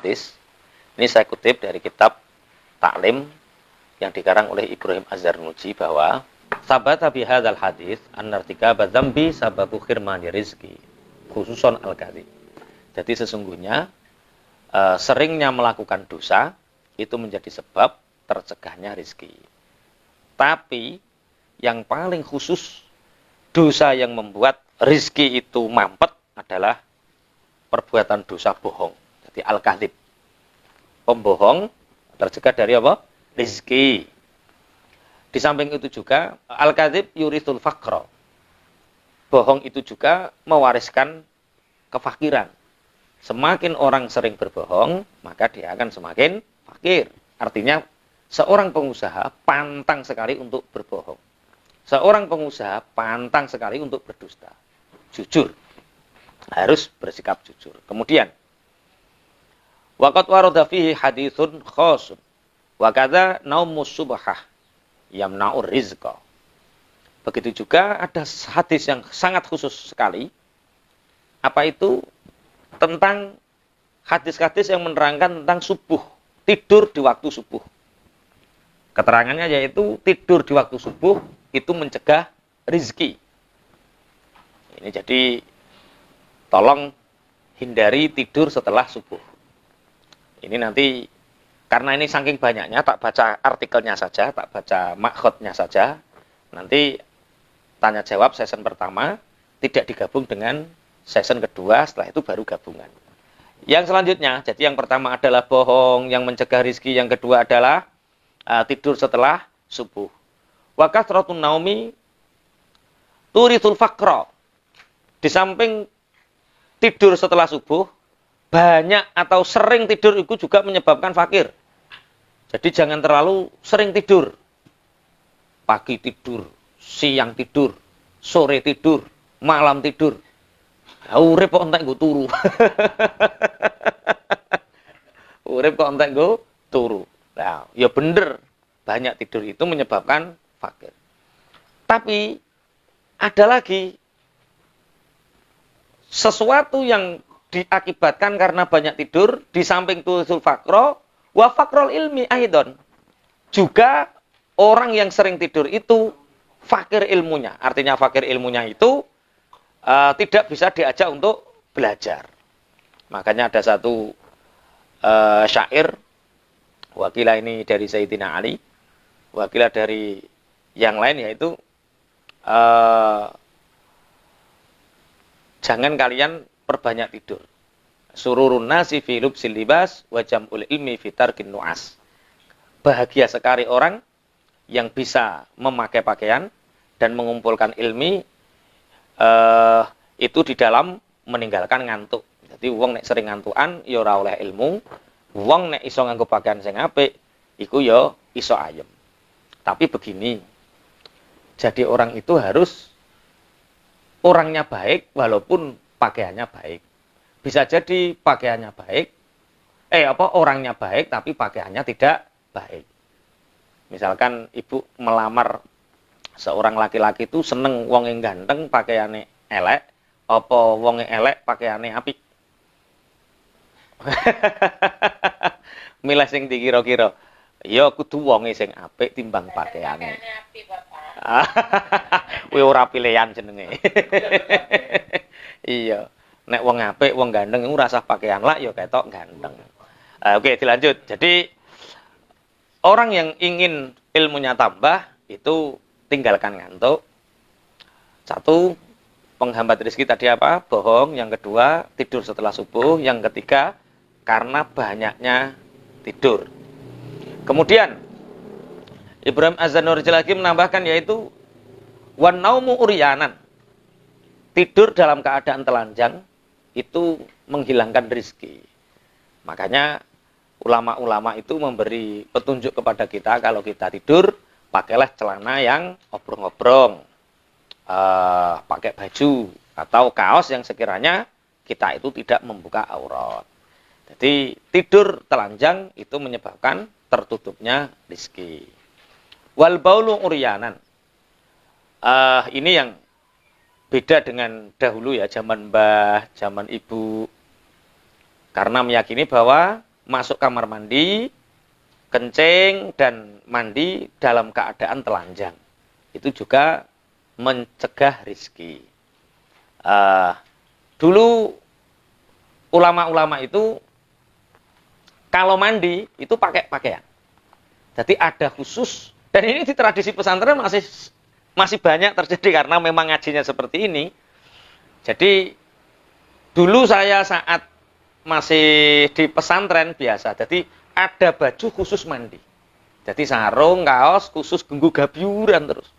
hadis. Ini saya kutip dari kitab Ta'lim yang dikarang oleh Ibrahim Az-Zarnuji bahwa sabata bi hadzal hadis annartikaba dzambi sababu khirmani rizki khususon al-kadhib. Jadi sesungguhnya seringnya melakukan dosa itu menjadi sebab tercegahnya rizki. Tapi yang paling khusus dosa yang membuat rizki itu mampet adalah perbuatan dosa bohong. Jadi al-kadhib. Pembohong tercegah dari apa? Rizki. Di samping itu juga al-kadhib yurithul faqra. Bohong itu juga mewariskan kefakiran. Semakin orang sering berbohong, maka dia akan semakin fakir. Artinya seorang pengusaha pantang sekali untuk berbohong. Seorang pengusaha pantang sekali untuk berdusta. Jujur. Harus bersikap jujur. Kemudian waqad warada fihi haditsun khasun wa kadza naumus subhah yamna'ur rizqa. Begitu juga ada hadis yang sangat khusus sekali. Apa itu? Tentang hadis-hadis yang menerangkan tentang subuh, tidur di waktu subuh. Keterangannya yaitu tidur di waktu subuh itu mencegah rizki. Ini jadi tolong hindari tidur setelah subuh. Ini nanti karena ini saking banyaknya tak baca artikelnya saja, tak baca makhotnya saja. Nanti tanya jawab season pertama tidak digabung dengan season kedua, setelah itu baru gabungan. Yang selanjutnya, jadi yang pertama adalah bohong yang mencegah rizki, yang kedua adalah tidur setelah subuh. Wa kathratun naumi turithul faqra. Di samping tidur setelah subuh, banyak atau sering tidur itu juga menyebabkan fakir. Jadi jangan terlalu sering tidur. Pagi tidur, siang tidur, sore tidur, malam tidur. Urip kok entek nggo turu. Urip kok entek nggo turu. Nah, ya bener. Banyak tidur itu menyebabkan fakir. Tapi ada lagi sesuatu yang diakibatkan karena banyak tidur, di samping tusul fakro, wa fakrol ilmi aidon. Juga orang yang sering tidur itu fakir ilmunya. Artinya fakir ilmunya itu tidak bisa diajak untuk belajar. Makanya ada satu syair, wakilah ini dari Sayyidina Ali, wakilah dari yang lain, yaitu jangan kalian perbanyak tidur. Sururun nasi fi lubsil libas wa jam'ul ilmi fi tarkin nu'as. Bahagia sekali orang yang bisa memakai pakaian dan mengumpulkan ilmi itu di dalam meninggalkan ngantuk. Jadi wong nek sering ngantukan ya ora oleh ilmu, wong nek iso nganggo pakaian sing apik iku ya iso ayem. Tapi begini, jadi orang itu harus orangnya baik walaupun pakaiannya baik. Bisa jadi pakaiannya baik, orangnya baik tapi pakaiannya tidak baik. Misalkan ibu melamar seorang laki-laki itu seneng wong yang ganteng pakaiannya elek, apa wong yang elek pakaiannya apik. Milih sing dikira-kira. Ya kudu wonge sing apik timbang pakaiane. Kuwi ora pilihan jenenge. Iya. Nek wong apik, wong ganteng iku rasah pakaian lak ya ketok ganteng. Oke, dilanjut. Jadi orang yang ingin ilmunya tambah itu tinggalkan ngantuk. Satu, penghambat rezeki tadi apa? Bohong. Yang kedua, tidur setelah subuh. Yang ketiga, karena banyaknya tidur. Kemudian Ibrahim Az-Zarnuji lagi menambahkan yaitu wan naumu uryanan. Tidur dalam keadaan telanjang itu menghilangkan rezeki. Makanya ulama-ulama itu memberi petunjuk kepada kita kalau kita tidur pakailah celana yang obrong-obrong, pakai baju atau kaos yang sekiranya kita itu tidak membuka aurat. Jadi tidur telanjang itu menyebabkan tertutupnya rezeki. Wal baulu uryanan. Ini yang beda dengan dahulu ya, zaman mbah, zaman ibu. Karena meyakini bahwa masuk kamar mandi, kencing dan mandi dalam keadaan telanjang. Itu juga mencegah rizki. Dulu ulama-ulama itu kalau mandi itu pakai pakaian. Jadi ada khusus, dan ini di tradisi pesantren masih banyak terjadi karena memang ngajinya seperti ini. Jadi dulu saya saat masih di pesantren biasa, jadi ada baju khusus mandi. Jadi sarung, kaos khusus genggu gabyuran terus.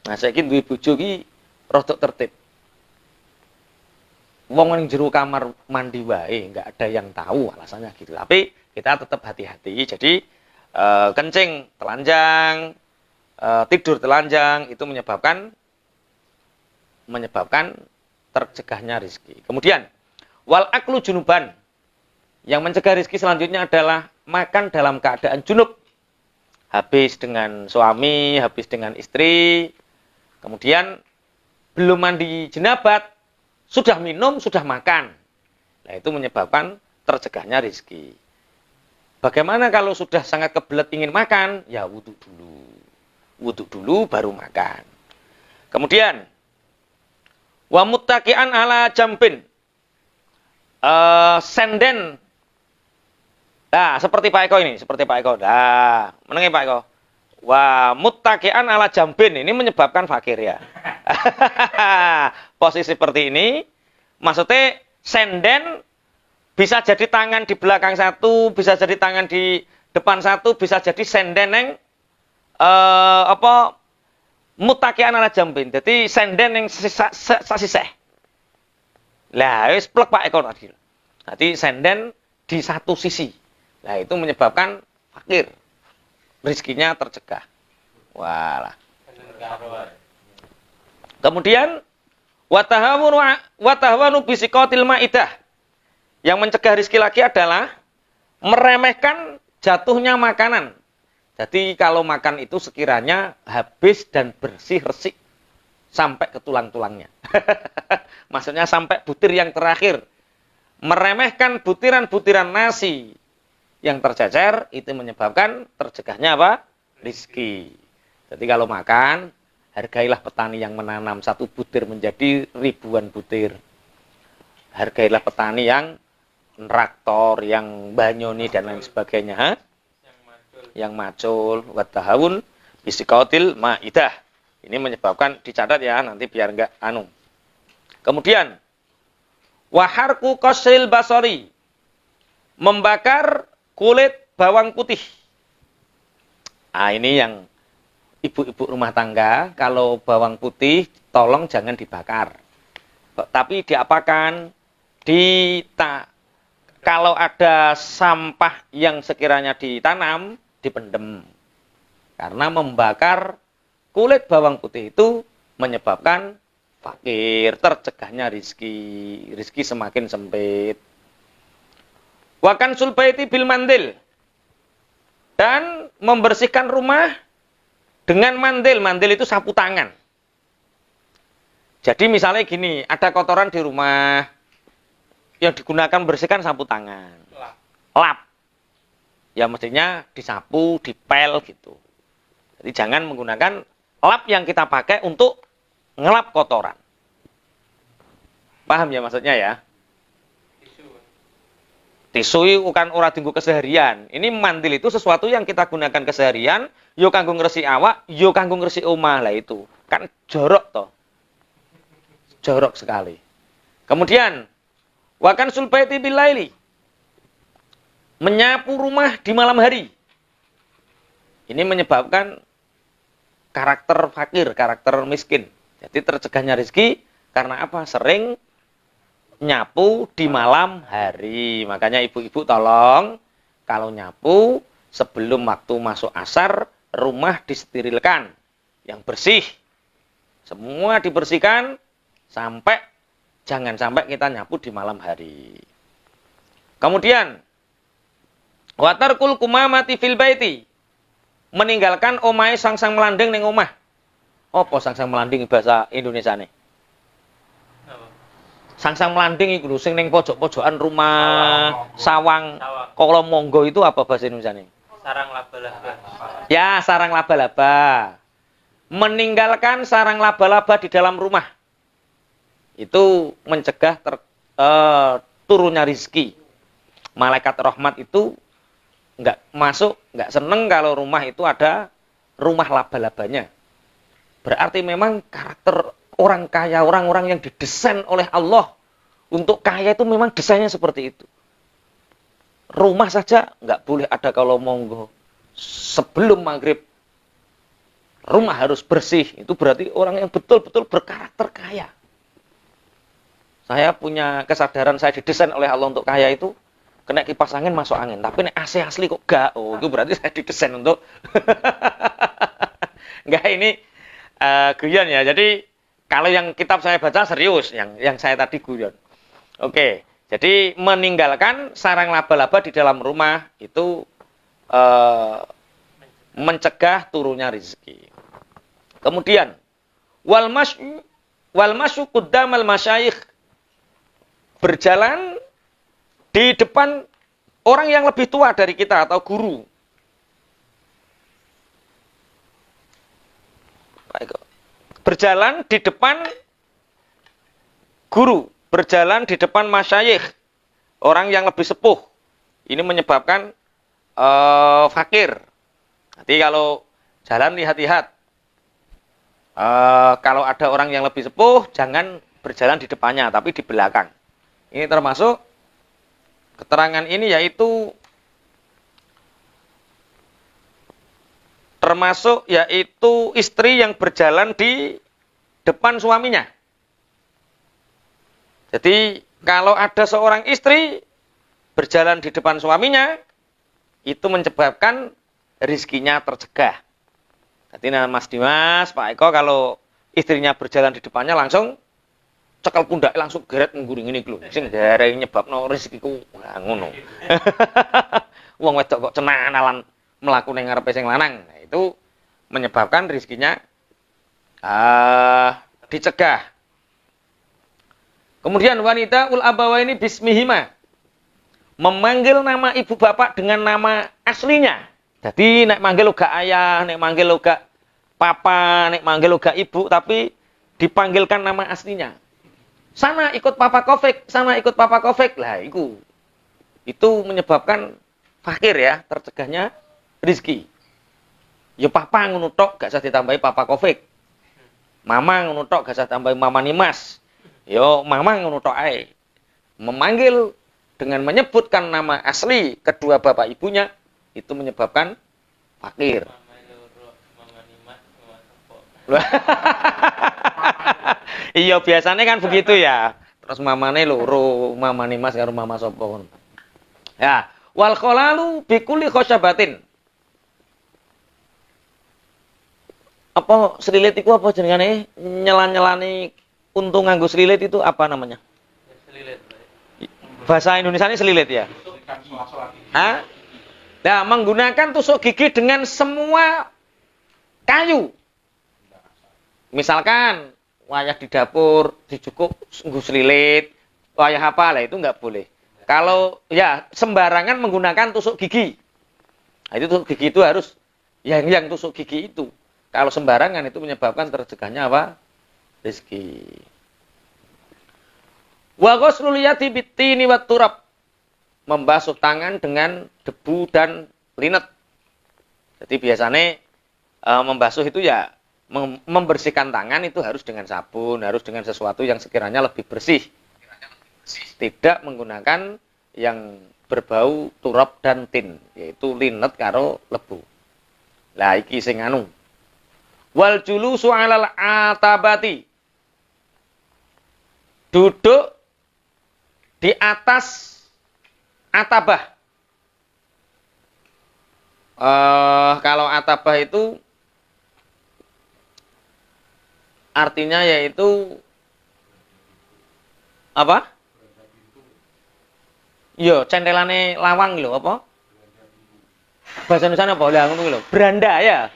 Nah, saiki duwe bojo iki rodok tertib. Wong ning jero kamar mandi wae, enggak ada yang tahu alasannya gitu. Tapi kita tetap hati-hati. Jadi kencing telanjang, tidur telanjang itu menyebabkan tercegahnya rizki. Kemudian wal aklu junuban. Yang mencegah rizki selanjutnya adalah makan dalam keadaan junub. Habis dengan suami, habis dengan istri, kemudian belum mandi jenabat, sudah minum, sudah makan. Nah, itu menyebabkan tercegahnya rizki. Bagaimana kalau sudah sangat kebelet ingin makan? Ya wudhu dulu. Wudhu dulu baru makan. Kemudian wa muttaqi'an ala jambin. Senden. Nah, seperti Pak Eko ini, seperti Pak Eko. Nah, menengi Pak Eko. Wa muttaqi'an ala jambin, ini menyebabkan fakir ya. Posisi seperti ini, maksudnya senden bisa jadi tangan di belakang satu, bisa jadi tangan di depan satu, bisa jadi senden yang muttaqi'an ala jambin. Jadi senden yang sasiseh. Lah, wis plek Pak Eko tadi. Nanti senden di satu sisi. Nah, itu menyebabkan fakir. Rizkinya tercegah. Walah. Kemudian watahawanu bisikotil ma'idah. Yang mencegah rizki lagi adalah meremehkan jatuhnya makanan. Jadi kalau makan itu sekiranya habis dan bersih resik sampai ke tulang-tulangnya. Maksudnya sampai butir yang terakhir. Meremehkan butiran-butiran nasi yang tercecer itu menyebabkan tercegahnya apa? Rizki. Jadi kalau makan, hargailah petani yang menanam satu butir menjadi ribuan butir. Hargailah petani yang traktor, yang banyoni dan lain sebagainya. Ha? Yang macul, watahawun, bisikotil ma'idah. Ini menyebabkan, dicatat ya, nanti biar enggak anu. Kemudian, waharku qasril basori. Membakar kulit bawang putih. Ah, ini yang ibu-ibu rumah tangga, kalau bawang putih tolong jangan dibakar. Tapi diapakan? Kalau ada sampah yang sekiranya ditanam, dipendem. Karena membakar kulit bawang putih itu menyebabkan fakir, tercegahnya rizki semakin sempit. Wakan sulbaiti bil mandil. Dan membersihkan rumah dengan mandil. Mandil itu sapu tangan. Jadi misalnya gini, ada kotoran di rumah yang digunakan membersihkan sapu tangan. Lap. Ya mestinya disapu, dipel gitu. Jadi jangan menggunakan lap yang kita pakai untuk ngelap kotoran. Paham ya maksudnya ya? Tisu bukan ora dinggo keseharian. Ini mandil itu sesuatu yang kita gunakan keseharian, yo kanggo ngresik awak, yo kanggo ngresik omah. Lah itu. Kan jorok toh. Jorok sekali. Kemudian wakan sulbaiti bilaili. Menyapu rumah di malam hari. Ini menyebabkan karakter fakir, karakter miskin. Jadi tercegahnya rezeki karena apa? Sering nyapu di malam hari. Makanya ibu-ibu tolong kalau nyapu sebelum waktu masuk asar, rumah disterilkan. Yang bersih. Semua dibersihkan jangan sampai kita nyapu di malam hari. Kemudian watarkul kumamati fil baiti. Meninggalkan omahe sang-sang melanding ning omah. Apa sang-sang melanding bahasa Indonesia nih? Sangsang melanding iku lho sing ning pojok-pojokan rumah sawang. Kalau monggo itu apa bahasa Indonesianya? Sarang laba-laba. Ya, sarang laba-laba. Meninggalkan sarang laba-laba di dalam rumah. Itu mencegah turunnya rizki. Malaikat rahmat itu nggak masuk, nggak seneng kalau rumah itu ada rumah laba-labanya. Berarti memang karakter orang kaya, orang-orang yang didesain oleh Allah untuk kaya itu memang desainnya seperti itu. Rumah saja nggak boleh ada kalau monggo. Sebelum maghrib, rumah harus bersih. Itu berarti orang yang betul-betul berkarakter kaya. Saya punya kesadaran saya didesain oleh Allah untuk kaya itu, kena kipas angin masuk angin. Tapi nek AC asli kok gak. Oh, itu berarti saya didesain untuk enggak ini guyon ya. Jadi kalau yang kitab saya baca serius, yang saya tadi guyon. Oke, jadi meninggalkan sarang laba-laba di dalam rumah itu mencegah turunnya rezeki. Kemudian wal masyu quddamal masyayikh, berjalan di depan orang yang lebih tua dari kita atau guru. Berjalan di depan guru, berjalan di depan masyayikh, orang yang lebih sepuh. Ini menyebabkan fakir. Nanti kalau jalan lihat-lihat. Kalau ada orang yang lebih sepuh, jangan berjalan di depannya, tapi di belakang. Ini termasuk keterangan ini yaitu istri yang berjalan di depan suaminya. Jadi kalau ada seorang istri berjalan di depan suaminya, itu menyebabkan rizkinya tercegah. Jadi Mas Dimas, Pak Eko, kalau istrinya berjalan di depannya langsung cekel pundak langsung geret ngguring ini lho. Sing dareh nyebabno rezekiku ngono. Wong wedok kok cenanalan mlaku ning ngarepe sing lanang. Nah, itu menyebabkan rezekinya dicegah. Kemudian wanita ul abawaini bismihima, memanggil nama ibu bapak dengan nama aslinya. Jadi nek manggil uga ayah, nek manggil uga papa, nek manggil uga ibu, tapi dipanggilkan nama aslinya. Sana ikut Papa Kofik, sana ikut Papa Kofik. Lah, itu menyebabkan fakir ya, tercegahnya rizki. Ya papa ngono tok, gak usah ditambahi Papa Kofik. Mama ngono tok, gak usah tambahi Mama Nimas. Yo mama ngono tok ae. Memanggil dengan menyebutkan nama asli kedua bapak ibunya, itu menyebabkan fakir. Iya biasanya kan begitu ya. Terus mamane loro, mamane Mas karo mama sapa ngono. Ya, wal khalalu bi kulli khosyabatin. Apa selilit iku apa jenengane? Nyelan-nyelani untung nganggo selilit itu apa namanya? Selilit. Bahasa Indonesianya selilit ya. Hah? Nah, menggunakan tusuk gigi dengan semua kayu. Misalkan wayah di dapur dicukup nggo selilit, wayah apa lah itu nggak boleh. Kalau ya sembarangan menggunakan tusuk gigi. Nah, itu tusuk gigi itu harus yang tusuk gigi itu. Kalau sembarangan itu menyebabkan tercegahnya apa? Rezeki. Wa ghuslul yadi bitini wat turab. Membasuh tangan dengan debu dan linet. Jadi biasanya membasuh itu ya membersihkan tangan itu harus dengan sabun, harus dengan sesuatu yang sekiranya lebih bersih. Tidak menggunakan yang berbau turab dan tin, yaitu linet karo lebu. Lah iki sing anu. Wal julusu 'alal atabati. Duduk di atas atabah. Kalau atabah itu artinya yaitu apa? Yo, centelane lawang lho apa? Bahasa Indonesia apa? Lah ngono lho. Beranda ya.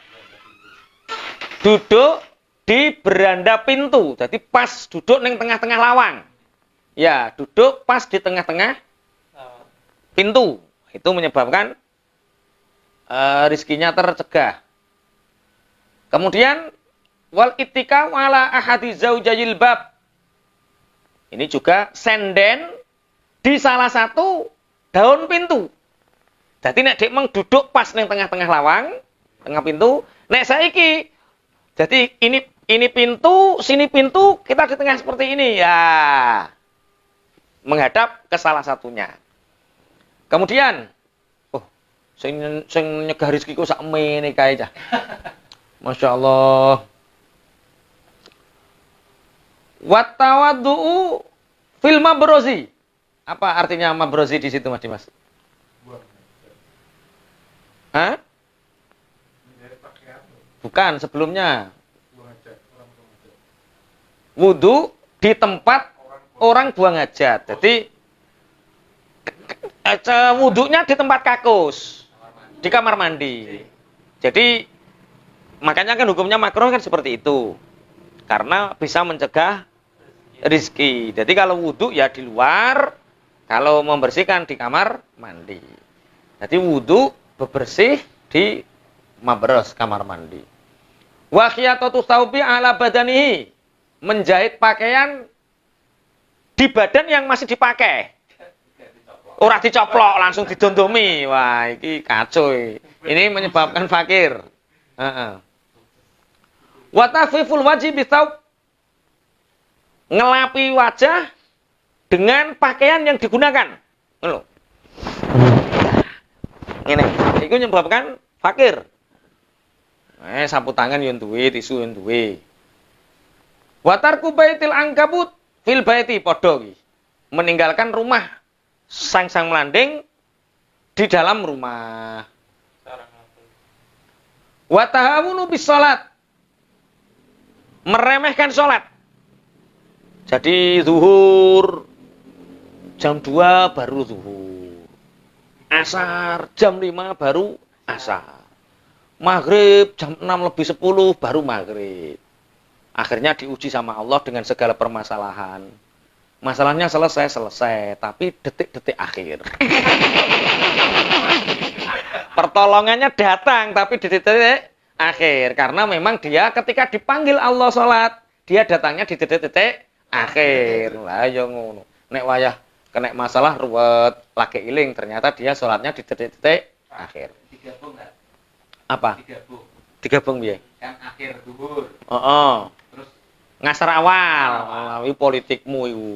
Duduk di beranda pintu. Jadi pas duduk ning tengah-tengah lawang. Ya, duduk pas di tengah-tengah Oh. pintu. Itu menyebabkan rizkinya tercegah. Kemudian wal ittika ala ahadi zaujayil bab. Ini juga senden di salah satu daun pintu. Jadi nek dek meng duduk pas ning tengah-tengah lawang, tengah pintu, nek saiki jadi ini pintu, sini pintu, kita di tengah seperti ini ya. Menghadap ke salah satunya. Kemudian sing nyegah rezekiku sak mene kae cah. Masya Allah. Wat tawaddu'u fil mabrozi. Apa artinya mabrozi di situ Mas Dimas? Hah? Bukan, sebelumnya. Wudu di tempat orang buang hajat. Jadi wudunya di tempat kakus. Di kamar mandi. Jadi makanya kan hukumnya makruh kan seperti itu. Karena bisa mencegah rizki. Jadi kalau wudu ya di luar, kalau membersihkan di kamar mandi. Jadi wudu bebersih di mabros kamar mandi. Wa khiyatatu thawbi ala badanihi. Menjahit pakaian di badan yang masih dipakai. Ora dicoplok langsung didondomi. Wah, iki kacau. Ini menyebabkan fakir. Heeh. Wa tafiful wajhi bithaub. Ngelapi wajah dengan pakaian yang digunakan. Ngono. Ngene, iku menyebabkan fakir. Sapu tangan yo duwe, tisu yo duwe. Wa tarku baitil ankabut fil baiti padha iki. Meninggalkan rumah sang melanding di dalam rumah. Sarang lapel. Wa tahawunu bis salat. Meremehkan salat. Jadi zuhur jam 2 baru zuhur. Asar jam 5 baru asar. Maghrib jam 6 lebih 10 baru maghrib. Akhirnya diuji sama Allah dengan segala permasalahan. Masalahnya selesai, tapi detik-detik akhir. Pertolongannya datang, tapi detik-detik akhir. Karena memang dia ketika dipanggil Allah sholat, dia datangnya di detik-detik akhir. Lah ya ngono. Nek wayah kena masalah ruwet, lagi iling, ternyata dia sholatnya di detik-detik akhir. Digabung enggak? Apa? Digabung. Digabung piye? Kan akhir zuhur. Oh. Terus Ngasar awal, melalui politikmu iku.